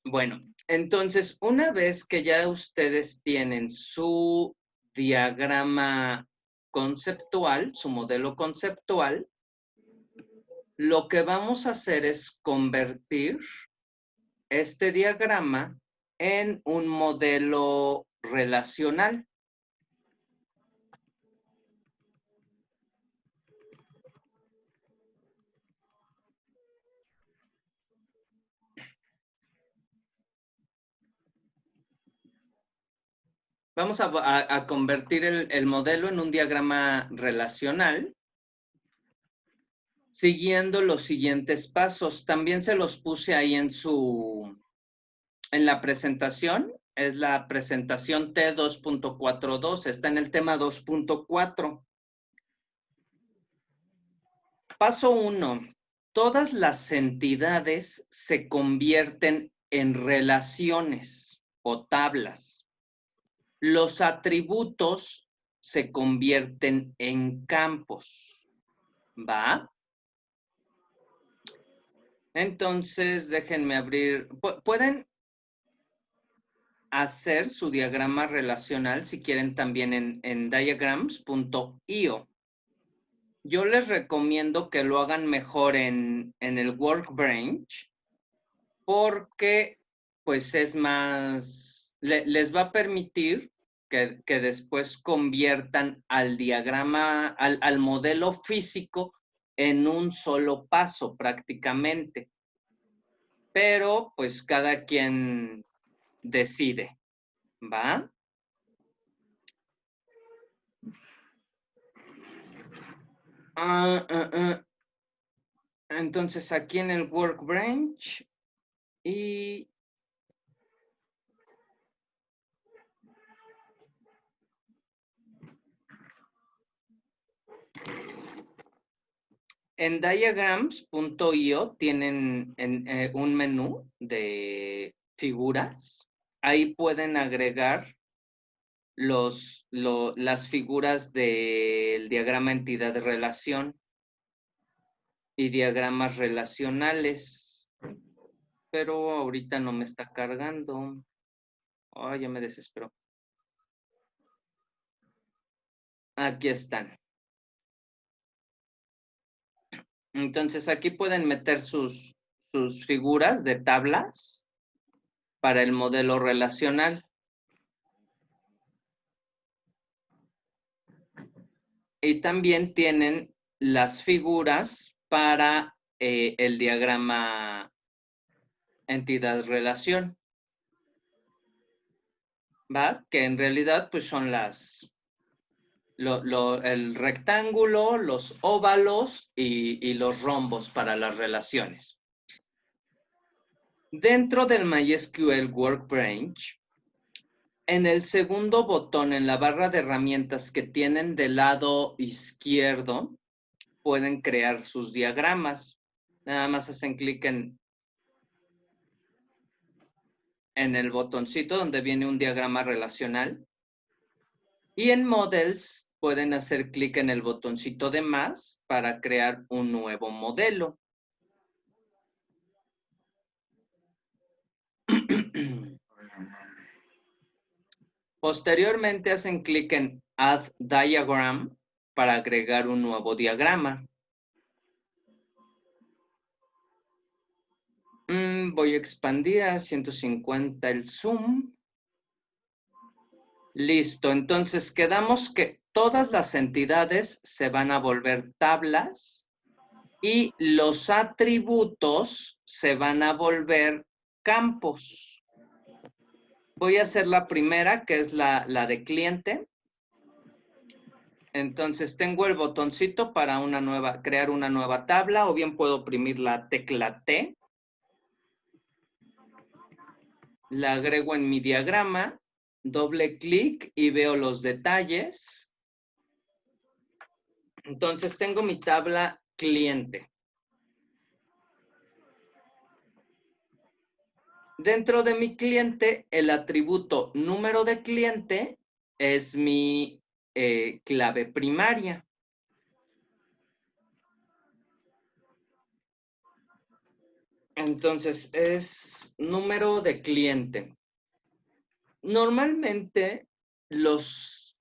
Bueno, entonces, una vez que ya ustedes tienen su diagrama conceptual, su modelo conceptual, lo que vamos a hacer es convertir este diagrama en un modelo relacional. Vamos a convertir el modelo en un diagrama relacional siguiendo los siguientes pasos. También se los puse ahí en la presentación. Es la presentación T2.42. Está en el tema 2.4. Paso 1. Todas las entidades se convierten en relaciones o tablas. Los atributos se convierten en campos. ¿Va? Entonces, déjenme abrir. Pueden hacer su diagrama relacional si quieren también en diagrams.io. Yo les recomiendo que lo hagan mejor en el Workbench porque pues es más, les va a permitir que después conviertan al diagrama, al modelo físico en un solo paso prácticamente. Pero pues cada quien decide, ¿va? Entonces aquí en el Workbench y en diagrams.io tienen un menú de figuras. Ahí pueden agregar las figuras del diagrama entidad de relación y diagramas relacionales. Pero ahorita no me está cargando. Ya me desespero. Aquí están. Entonces aquí pueden meter sus figuras de tablas para el modelo relacional. Y también tienen las figuras para el diagrama entidad-relación, ¿va? Que en realidad pues son el rectángulo, los óvalos y los rombos para las relaciones. Dentro del MySQL Workbench, en el segundo botón, en la barra de herramientas que tienen del lado izquierdo, pueden crear sus diagramas. Nada más hacen clic en el botoncito donde viene un diagrama relacional. Y en Models pueden hacer clic en el botoncito de más para crear un nuevo modelo. Posteriormente hacen clic en Add Diagram para agregar un nuevo diagrama. Voy a expandir a 150 el zoom. Listo, entonces quedamos que todas las entidades se van a volver tablas y los atributos se van a volver campos. Voy a hacer la primera, que es la de cliente. Entonces tengo el botoncito para crear una nueva tabla, o bien puedo oprimir la tecla T. La agrego en mi diagrama, doble clic y veo los detalles. Entonces tengo mi tabla cliente. Dentro de mi cliente, el atributo número de cliente es mi clave primaria. Entonces, es número de cliente. Normalmente, los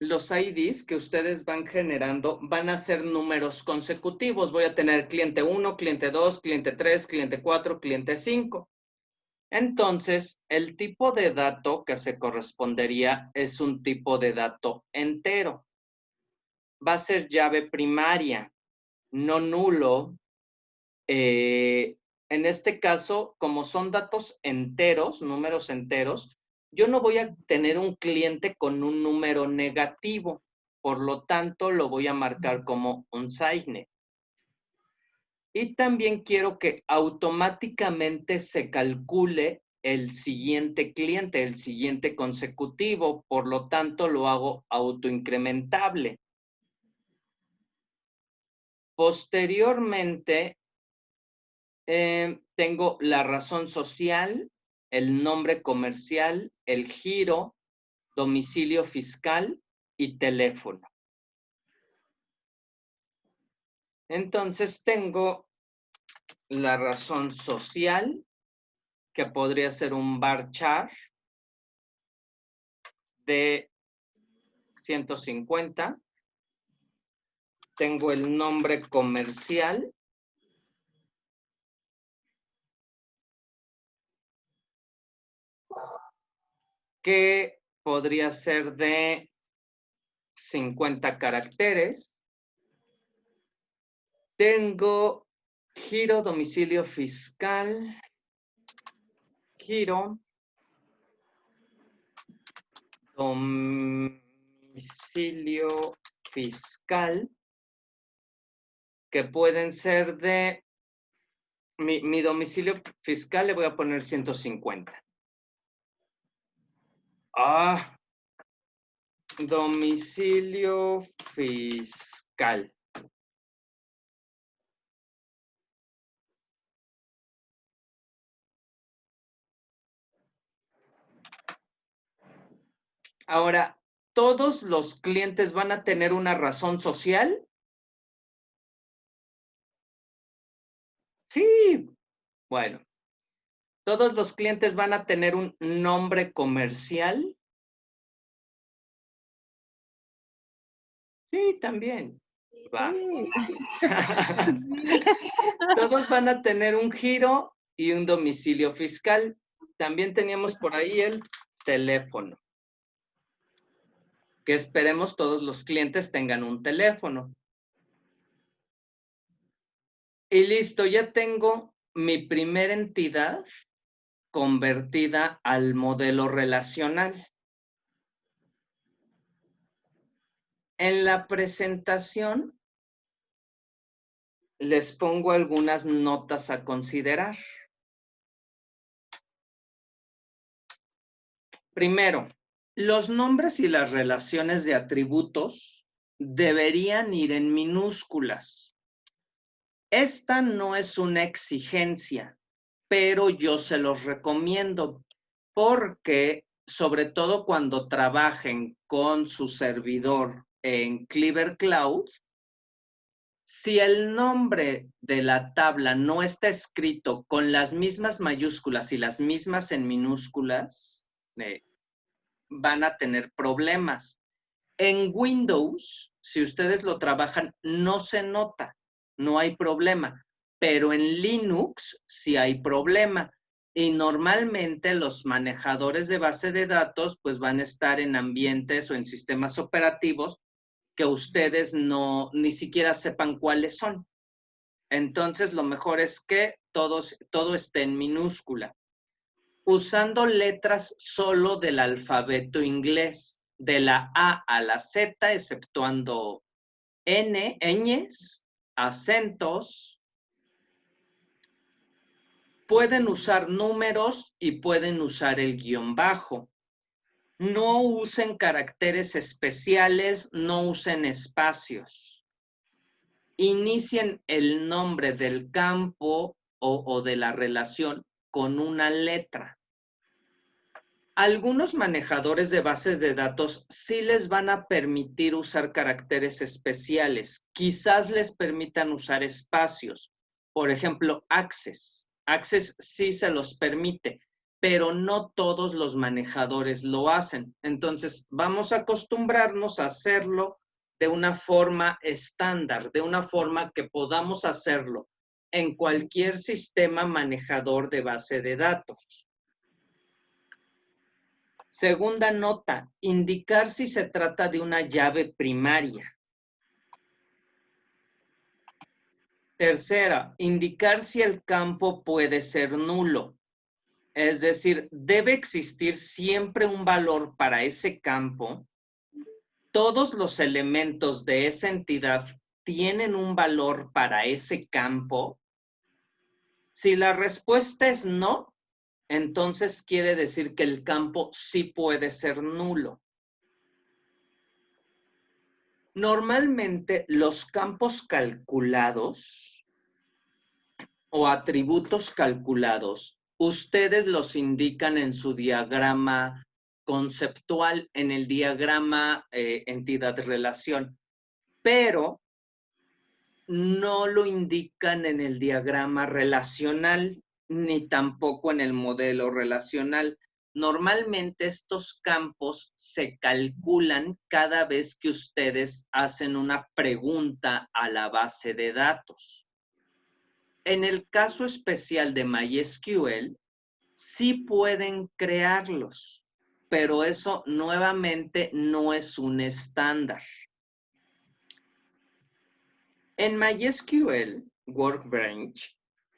IDs que ustedes van generando van a ser números consecutivos. Voy a tener cliente 1, cliente 2, cliente 3, cliente 4, cliente 5. Entonces, el tipo de dato que se correspondería es un tipo de dato entero. Va a ser llave primaria, no nulo. En este caso, como son datos enteros, números enteros, yo no voy a tener un cliente con un número negativo. Por lo tanto, lo voy a marcar como unsigned. Y también quiero que automáticamente se calcule el siguiente cliente, el siguiente consecutivo. Por lo tanto, lo hago autoincrementable. Posteriormente, tengo la razón social, el nombre comercial, el giro, domicilio fiscal y teléfono. Entonces tengo la razón social, que podría ser un varchar de 150. Tengo el nombre comercial, que podría ser de 50 caracteres. Tengo giro, domicilio fiscal, giro, domicilio fiscal, que pueden ser de, mi domicilio fiscal le voy a poner 150. Domicilio fiscal. Ahora, ¿todos los clientes van a tener una razón social? Sí. Bueno, ¿todos los clientes van a tener un nombre comercial? Sí, también. Va. Sí. Todos van a tener un giro y un domicilio fiscal. También teníamos por ahí el teléfono. Que esperemos todos los clientes tengan un teléfono. Y listo, ya tengo mi primera entidad convertida al modelo relacional. En la presentación les pongo algunas notas a considerar. Primero, los nombres y las relaciones de atributos deberían ir en minúsculas. Esta no es una exigencia, pero yo se los recomiendo porque, sobre todo cuando trabajen con su servidor en Clever Cloud, si el nombre de la tabla no está escrito con las mismas mayúsculas y las mismas en minúsculas, van a tener problemas. En Windows, si ustedes lo trabajan, no se nota, no hay problema, pero en Linux sí hay problema. Y normalmente los manejadores de base de datos pues van a estar en ambientes o en sistemas operativos que ustedes ni siquiera sepan cuáles son. Entonces, lo mejor es que todo esté en minúscula, usando letras solo del alfabeto inglés, de la A a la Z, exceptuando ñes, acentos. Pueden usar números y pueden usar el guión bajo. No usen caracteres especiales, no usen espacios. Inicien el nombre del campo o de la relación con una letra. Algunos manejadores de bases de datos sí les van a permitir usar caracteres especiales. Quizás les permitan usar espacios. Por ejemplo, Access. Access sí se los permite, pero no todos los manejadores lo hacen. Entonces, vamos a acostumbrarnos a hacerlo de una forma estándar, de una forma que podamos hacerlo en cualquier sistema manejador de base de datos. Segunda nota, indicar si se trata de una llave primaria. Tercera, indicar si el campo puede ser nulo. Es decir, debe existir siempre un valor para ese campo. Todos los elementos de esa entidad tienen un valor para ese campo. Si la respuesta es no, entonces quiere decir que el campo sí puede ser nulo. Normalmente los campos calculados o atributos calculados, ustedes los indican en su diagrama conceptual, en el diagrama entidad-relación, pero no lo indican en el diagrama relacional, ni tampoco en el modelo relacional. Normalmente estos campos se calculan cada vez que ustedes hacen una pregunta a la base de datos. En el caso especial de MySQL, sí pueden crearlos, pero eso nuevamente no es un estándar. En MySQL Workbench,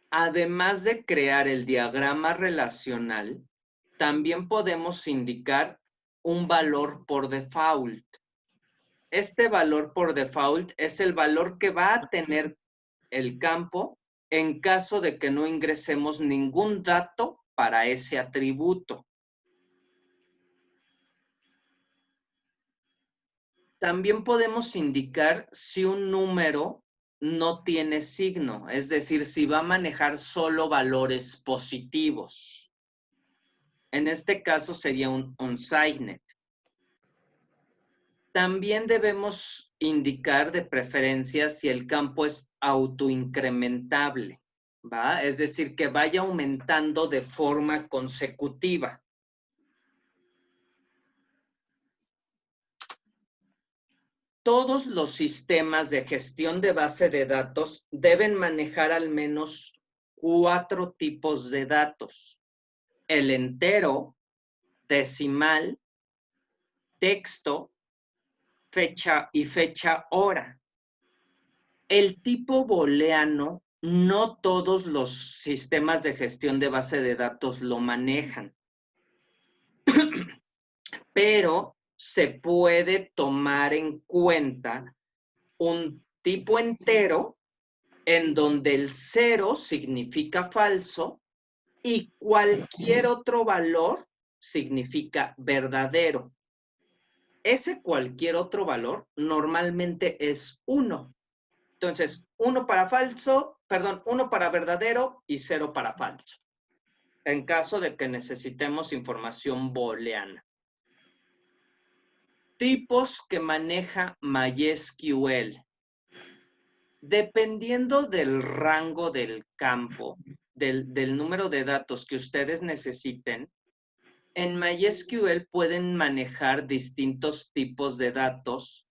además de crear el diagrama relacional, también podemos indicar un valor por default. Este valor por default es el valor que va a tener el campo en caso de que no ingresemos ningún dato para ese atributo. También podemos indicar si un número no tiene signo, es decir, si va a manejar solo valores positivos. En este caso sería un unsigned. También debemos indicar de preferencia si el campo es autoincrementable, ¿va? Es decir, que vaya aumentando de forma consecutiva. Todos los sistemas de gestión de base de datos deben manejar al menos 4 tipos de datos: el entero, decimal, texto, fecha y fecha hora. El tipo booleano, no todos los sistemas de gestión de base de datos lo manejan, pero se puede tomar en cuenta un tipo entero en donde el 0 significa falso y cualquier otro valor significa verdadero. Ese cualquier otro valor normalmente es 1. Entonces, 1 para falso, perdón, 1 para verdadero y 0 para falso, en caso de que necesitemos información booleana. Tipos que maneja MySQL. Dependiendo del rango del campo, del número de datos que ustedes necesiten, en MySQL pueden manejar distintos tipos de datos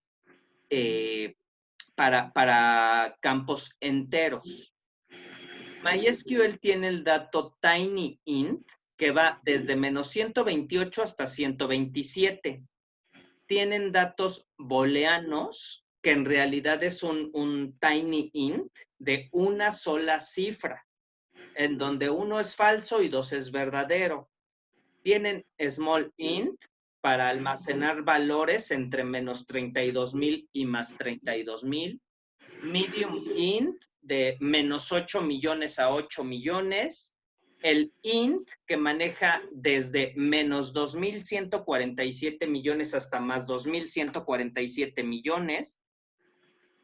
para campos enteros. MySQL tiene el dato tinyInt, que va desde -128 hasta 127. Tienen datos booleanos, que en realidad es un tinyInt de una sola cifra, en donde 1 es falso y 2 es verdadero. Tienen smallInt para almacenar valores entre -32,000 y +32,000. MediumInt de -8 millones a 8 millones. El int, que maneja desde -2,147 millones hasta +2,147 millones.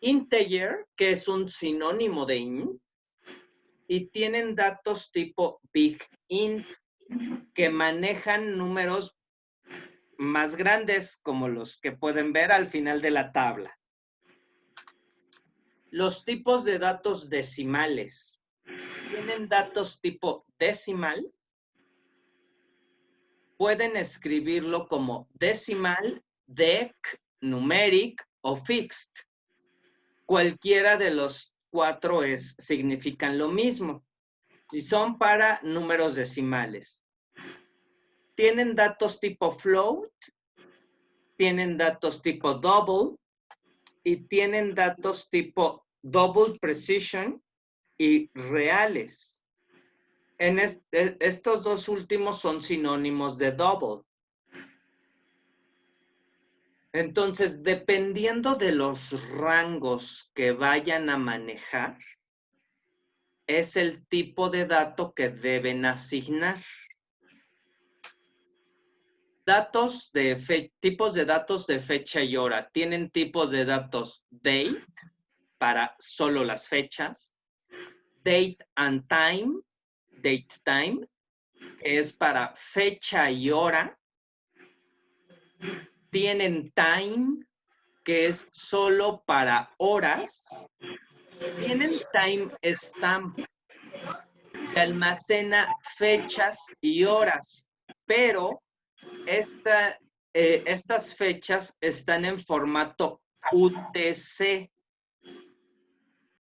Integer, que es un sinónimo de int. Y tienen datos tipo BigInt, que manejan números más grandes, como los que pueden ver al final de la tabla. Los tipos de datos decimales. tienen datos tipo decimal, pueden escribirlo como decimal, dec, numeric o fixed. Cualquiera de los 4 significan lo mismo y son para números decimales. Tienen datos tipo float, tienen datos tipo double y tienen datos tipo double precision y reales. Estos dos últimos son sinónimos de double. Entonces, dependiendo de los rangos que vayan a manejar, es el tipo de dato que deben asignar. Tipos de datos de fecha y hora. Tienen tipos de datos date, para solo las fechas. Date and time, date time, es para fecha y hora. Tienen time, que es solo para horas. Tienen time stamp, que almacena fechas y horas, pero estas fechas están en formato UTC.